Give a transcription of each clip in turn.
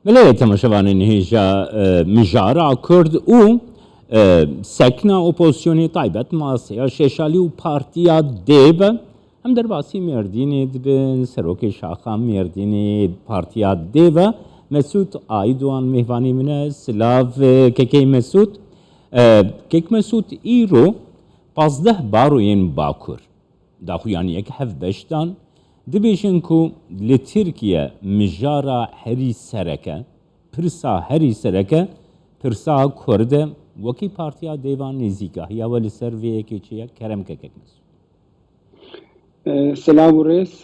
بله تماشاوانین هیجا مجارا کرد و سکنا اپوزیسیونی طایبت ماسیا ششالی و پارتیا دیو هم در باسی مردینی دبن سروک شاخه مردینی پارتیا دیو مسعود آیدوان مهوانی منه سلاو که مسعود مسعود ایرو 15 باروین باکور داخویانی یک هف بشتان دبیشن کو لترکیه مجارا هری سرکه پرسا هری سرکه پرسا کرده وکی پارتیا دیوان نزیکا یا ولی سرویه که چیه کرم که مسعود سلام ورئيس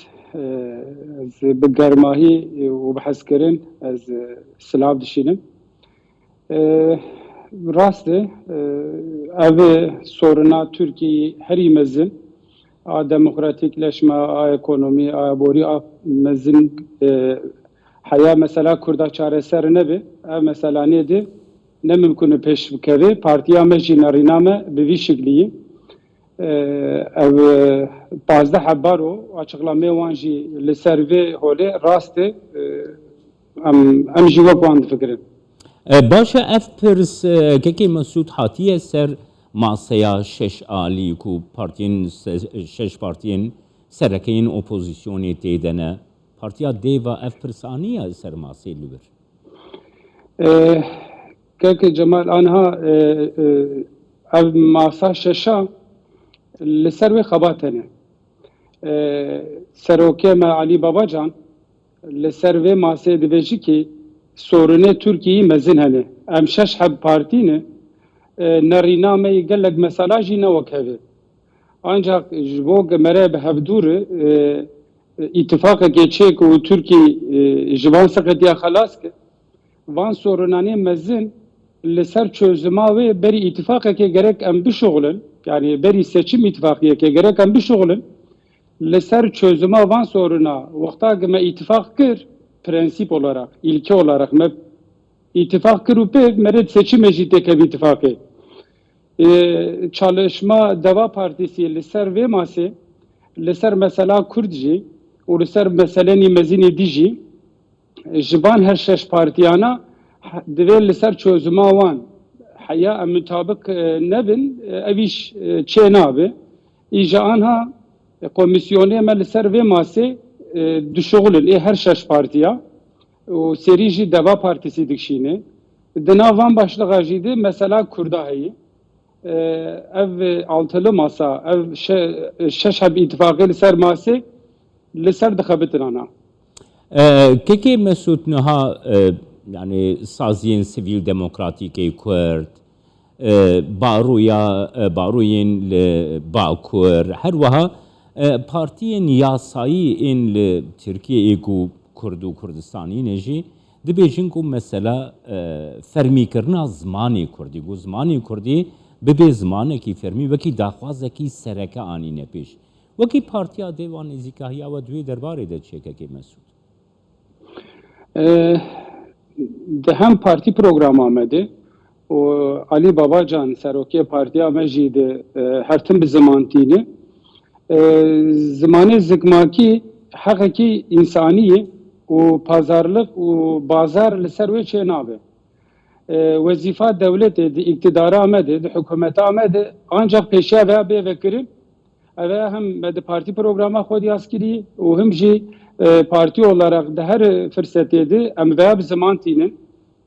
از بگرماهی و بحث کردن از سلام دشینم راسته او سورنا ترکیه هری مزن دموکراتیکleşme ekonomi بوری مزن حیا مثلا کردا çareser nebe mesela neydi ne mümkün peş bükeve partiya meclisi name bir şekliyi ev 15 habaro açıklama wanji li serve hole raste am jivak wand fikrin باشه اف پرس که مسعود حاتیه سر ماسیا شش آلی کو پارتین شش پارتین سرکین اپوزیسیونی تیدنه پارتیا دیوا اف پرسانیه سر ماسی لور که جمال آنها ev masa şeşa li ser wê xebatene serokê me Alî Babacan li ser vê masê dibêjî ki sorunê Tirkiyeyê mezin hene em şeş heb partî ne nerînameyê gelek mesela jî ne wek hevê ancak ji bo mere bi hevdûrê îtifaqekê çêk û Tirkiyê ji van seqetiya xelas kir van sorunanê mezin li ser çözüma wê berî îtifaqekê gerek em bişoxulin yani berî seçim îtifaqiyekê gerek em bişoxulin li ser çözüma van soruna wexta me îtifaq kir prensîp olarak ilke olarak me îtifaq kir û pêk mere seçimê jî têkevî îtifaqê çalışma Deva Partîsî li ser vê masê li ser mesela Kurd jî û li ser meselenî mezinê dî jî ji van her şeş partiyana divê li ser çözüma wan heya em mutabık nebin evîş çê nabe îja anha komisyonê me li ser vê masê dişoxulin her şeş partiya û serî jî Deva Partîsî dikşîne di nav van başliqa jî de mesela Kurda heye ev altılı masa ev şeş heb îtifaqê li ser masê li ser dixebitin ana که مسعود نها yani سازین سیویل دموکراتیکی کرد باروین باکور هر وها پارتیین یاسایی این ترکیه ایگو کرد و کردستانی نجی دبیجن کو مثلا فرمی کرنا زمانی کردی گو زمانی کردی به زمانه کی فرمی وکی داخوازه کی سرکه آنی نپیش وکی پارتیا دیوان زیکاهیا و دوی درباره ده چیکه که مسعود de hem parti programı amede o Ali Babacan serokê partiya me jî de her tim bi zimantînê zimanê zikmakî heqekî însaniyê û pazarlık û bazar li ser wê çê nabe wezîfa dewletê di iktidara amede di hikûmeta amede ancak pêşiya veya bê vekirin ev hem me di partî programa xwe diyas kirî û him jî parti olarak da her fırsatı de em veya bir zaman tinin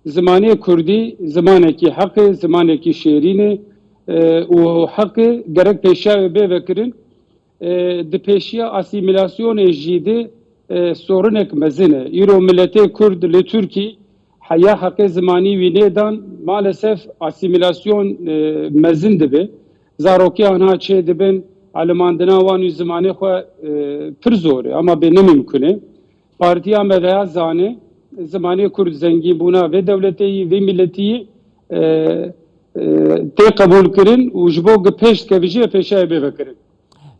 zamanı Kürdi zamaneki hakkı zamaneki şehrine o hakkı gerek peşa ve vekirin de peşa asimilasyon jide sorun ek mezine İro millete Kürt le Türkiye haya hakkı zamani vinedan maalesef asimilasyon mezin de be zaroki ana çe de ben Almanya'dan van zamanı xwe pir zor ama be ne mümkün partiya me veya zane zamanı Kürt zengî bûna ve devletî ve milletî tê qebûl kirin û ji bo pêş kevîjî pêşayê bê vekirin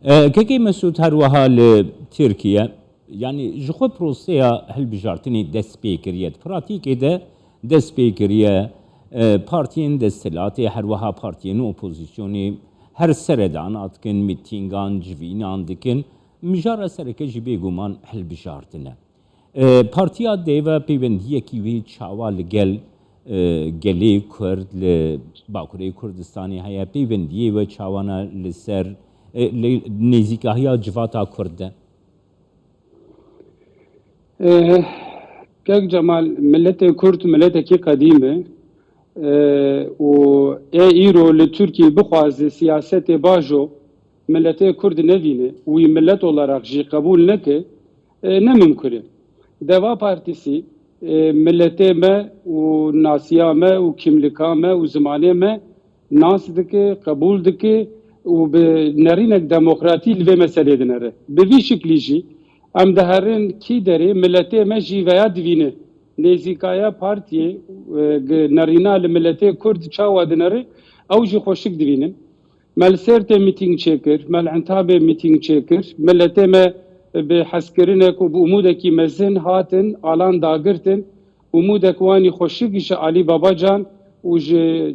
Kekê Mesûd her wiha li Tirkiye yani ji xwe proseya hilbijartinê dest pê kiriye pratîkê de dest pê kiriye partiyên desthilatê her wiha partiyên opozisyonê her seredan atkin mitîngan civînan dikin mijara sereke jî bêguman hilbijartine پارتیا دیو پیوندیه کی وی چاوا لگل گلی کرد ل باکوری کردستانی هیا پیوندیه و چاوانا لسر نزیکاهیا جواتا کرده كاك جمال ملت كرد ملت كي قديمة و ايرو لتركي بخواز سياسة باجو ملت كرد نبينه وي ملت olarak جي قبول نكه نممكن دوا بارتيسي ملت ما و ناسيا ما و كملكا ما و زمانه ما ناس دكه قبول دكه و بنرينك ديمقراطي لفي مسألة دنره بفي شكل جي ام دهرن کی داره ملته مجی ویا دوینه نزیکایا پارتیه نرینا لملته کرد چاوا دنره او جی خوشک دوینن مل سرت میتینگ چکر مل انتاب میتینگ چکر ملته ما به حسکرینک و به امودکی مزن هاتن آلان داگرتن امودک وانی خوشکیش علی بابا جان و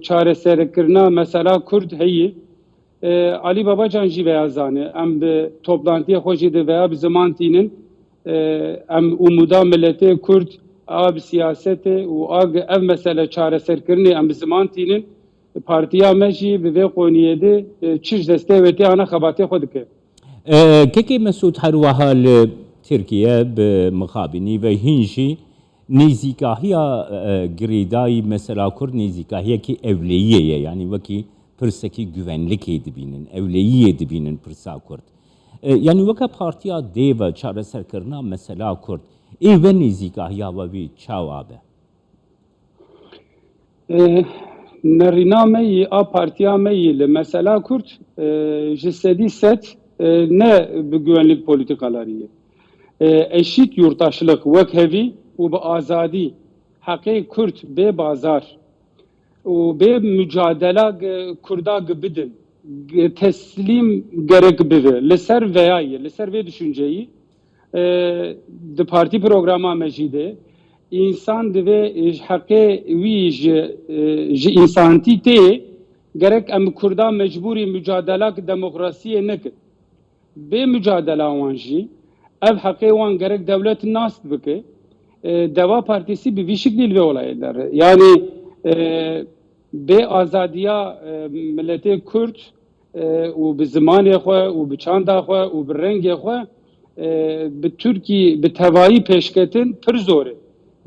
چاره سرکرنا مثلا کرد هیه Ali Babacan jî veya zane em bi toplantıya xwe jî de veya bi ziman tînin em umuda milletê Kurd a bi siyasetê û a ev mesele çareserkirinê em bi ziman tînin partiya me jî bi vê qoniyê de çiş destê wê tê ana xebatê xwe dike. Kekê Mesûd herwiha li Tirkiye bi mixabînî ve hîn jî nêzîkahiya girêdayî mesela Kurd nêzîkahiyekî evleyî ye yani wekî پرسکی güvenlikê dibînin, evleyiyê dibînin pirsa Kurd. Yani weka partiya dê ve çareserkirina mesela Kurd, ê ve nêzîkahiya we wî çawa be? Nerîna me yî a partiya me yî li mesela Kurd ji sedî set ne bi güvenlik politikalarî ye. Eşît yurttaşlık wek hevî û bi azadî heqê Kurd bê bazar و به mücadele kurda gibidin teslim gerek bive leser veyayı leser ve düşünceyi de parti programa mecide insan ve hakkı vi ji insanti te gerek em kurda mecburi mücadele demokrasiye nek be mücadele wanji ev hakkı wan gerek devlet nas bike deva partisi bir şekil ve olaylar yani به آزادیا ملت کرد و به زمان خو و به چند خو و به رنگ خو به ترکی به توایی پیشکتن پر زوره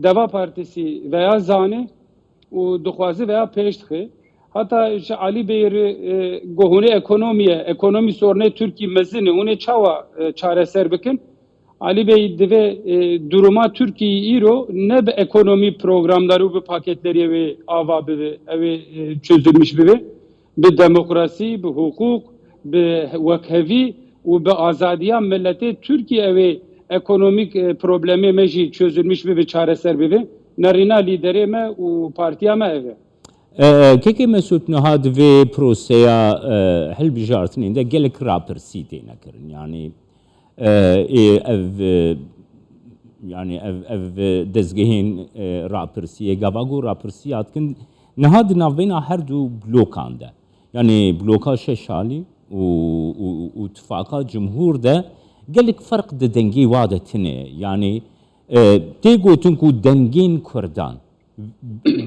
دوا پارتیسی veya zane و دخوازی veya peştxi hatta Ali Beyr gohune ekonomi sorunu Türkiye mezini onu çava çareser bikin Ali Bey deve duruma Türkiye iro ne be ekonomi programları ve paketleri ve ava ve çözülmüş bir demokrasi, bir hukuk, bir vakhevi ve bir azadiya milleti Türkiye ve ekonomik problemi meji çözülmüş bir çareser bir nerina lideri me ve partiya me eve. Keke Mesûd nihad ve proseya hilbijartininde gelek rapirsi têne kirin yani yani ev dezgehên rapirsiye gavago rapirsiya dikin niha di navbêna her du blokan de yani bloka şeşalî û tifaka cumhur de gelek ferq di dengê wa de tune yani tê gotin ku dengên Kurdan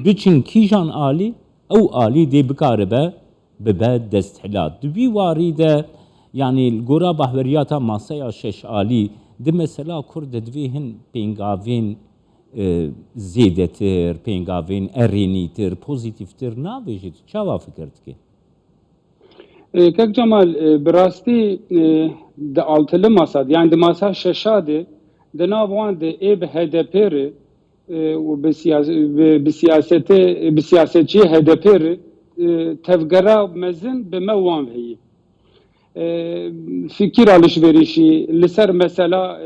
biçin kîjan alî ew alî dê bikaribe bibe desthilat di vî warî de yani gora bahveriyata masaya şeş alî di mesela Kurd divîhin pêngavên zêdetir, pêngavên erênîtir, pozîtîvtir navê jî çawa fikir dike? Kek Cemal bi rastî di altılı masa yani di masa şeşa de di nav wan de ê bi HDP re û bi siyasetçiyê HDP re tevgera mezin bi me wan heye. Fikir alışverişi, liser mesela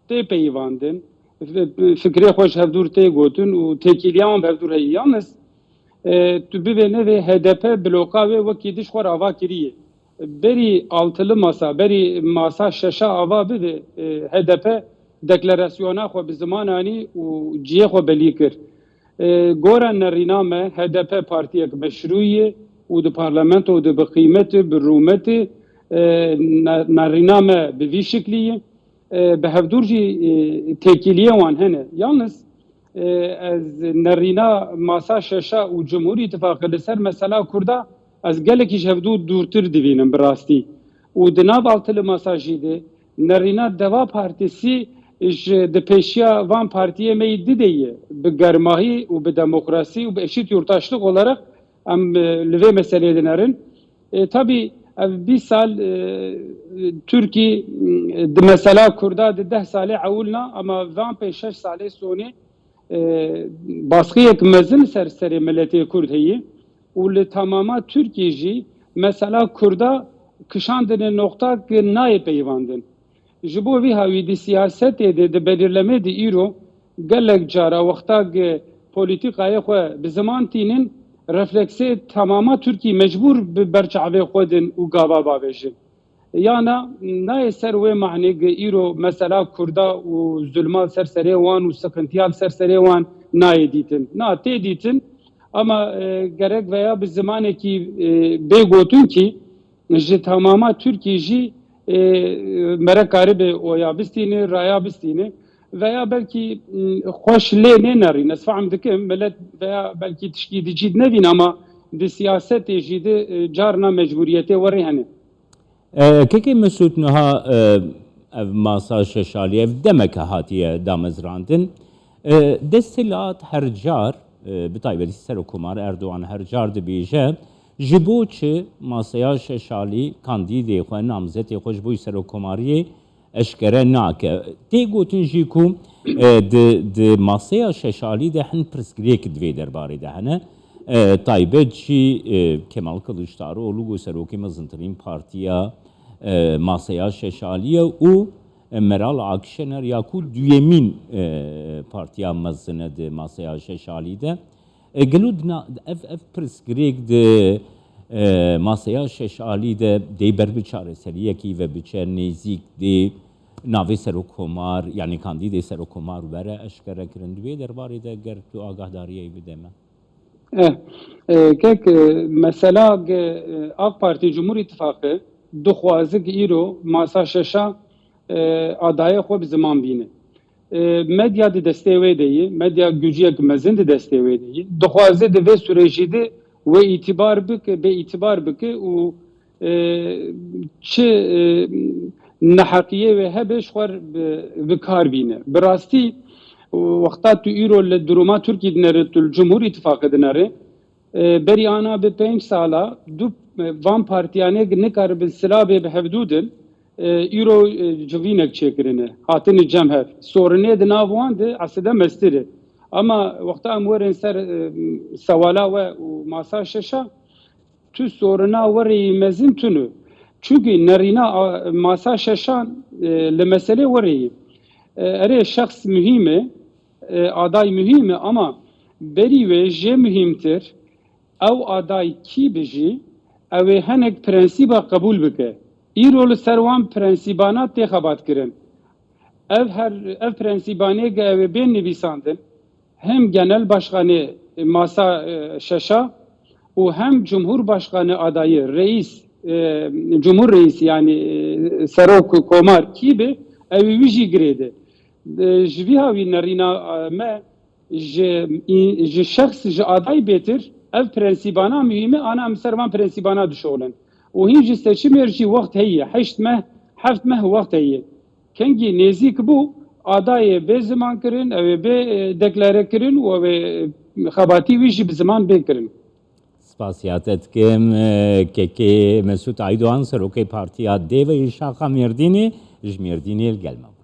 te peyvandın, fikri hoş hevdur te gotun, u tekiliyan hevdur heyi. Yalnız tu bivene ve HDP bloka ve vakidiş xor ava kiriye. Beri altılı masa, beri masa şeşa ava bive HDP deklarasyona xo bi zamanani u ciye xo belikir. Goran neriname HDP partiyek meşruiye و د پارلمانتو د بقیمت برومت نارینامه به وی شکلیه به هفدور جی تکیلیه وان هنه یalnız از نرینا ماسا ششا و جمهوری اتفاقی لسر مثلا کردا از گلکیش هفدور دورتر دیوینم براستی و دناب altı masa jide نرینا دوا partisi د پیشیا وان partiye meydi diye bi germahi و bi demokrasi و bi eşit yurttaşlık olarak am leve meseleye dinerin. Tabi bir sal Türkiye mesela Kurda de 10 sale avulna ama van 5-6 sale soni baskı mezin serseri milleti Kurd heyi و li tamama Türkiye jî mesela Kurda kışandığın nokta ki naye peyvandın. Ji bo vî hawî di siyasetê de belirleme de îro gelek cara wexta polîtîkayê xwe bi ziman tînin refleksê tamama Türkiye mecbur bi berçavê xwe din û gava bavêjin. Yana naye ser wê manê îro mesela Kurda û zulma ser serê wan û sıkıntıya ser serê wan naye dîtin. Na tê dîtin ama gerek veya bi zimanekî bê gotin ki ji tamama Türkiye jî merekarı be oya bistini, raya bistini veya belki hoş le ne narin. Esfaham dikim millet veya belki tişkidici nevin ama de siyasete jide carna mecburiyete var yani. Keki Mesut Nuha ev masa şeşali ev demek hatiye damezrandın. Destilat her car bitayveli ser hukumar Erdoğan her car dibije jibo çi masaya şeşali kandidi xwe namzetê xwe ji bo serokkomariyê eşkere nake. Tê gotin jî ku di masaya şeşalî de hin pirsgirêk divê derbarê de hene. Taybet jî Kemal Kılıçdaroğlu û serokê mezintirîn partiya masaya şeşalî ye û Meral Akşener ya ku duyemîn partiya mezine di masaya şeşalî de gelû ev pirsgirêk di masaya şeşalî de dê ber bi çareseriyekî ve bi çer nêzik dê navê serokkomar yani kandîdê serokkomar were eşkere kirin divê derbarê de ger tu agahdariyê bide me. Kek mesela AK Parti Cumhur İttifakı dixwaze ki îro masa şeşa adayê xwe bi ziman bîne. Medya di destê wê de yê, medya güciyek mezin di destê wê de yê. Dixwaze di vê sürecî de wê îtibar bike, bê îtibar bike û çi neheqiyê wê hebe ji xwe bi kar bîne. Bi rastî wexta tu îro li duruma Tirkiye dinere tu Cumhur İttifakı dinere berî ana bi 5 sala du van partiyanê nikaribin silabê bi hevdû din îro civînek çêkirine hatine cem hev. Sorunê di nav wan de eside mestir. Ama wexta em werin ser sewala we û masa şeşa tu soruna werî mezin tunu. Çünkü nerîna masa şeşan li meselê werî erê şexs mühim e aday mühim e ama berî wê jê mühimtir ew aday kî bijî ew ê hinek prensîba qebûl bike. îro li ser wan prensîbana tê xebatkirin. Ev prensîbanê ew ê bên nivîsandin hem genel başkanê masa şeşa û hem Cumhurbaşkanı adayı reis Cumhur Reisi yani Serok Komar kî be ew ê wî jî girêde. Ji vî havî nerîna me ji şexs ji aday bêtir ev prensîbana mühîme ana em ser van prensîbana dişolin. û hîn ji seçimê jî wext heye 8 meh 7 meh wext heye. Kengî nêzik bû adayê bê ziman kirin ew ê bê deklare kirin û ew ê xebatî wî jî bi ziman bê kirin. Spasiyet kim keki Mesut Aydoğan serokê partiya dê ve Şaxa Mêrdînê ji Mêrdînê gelme.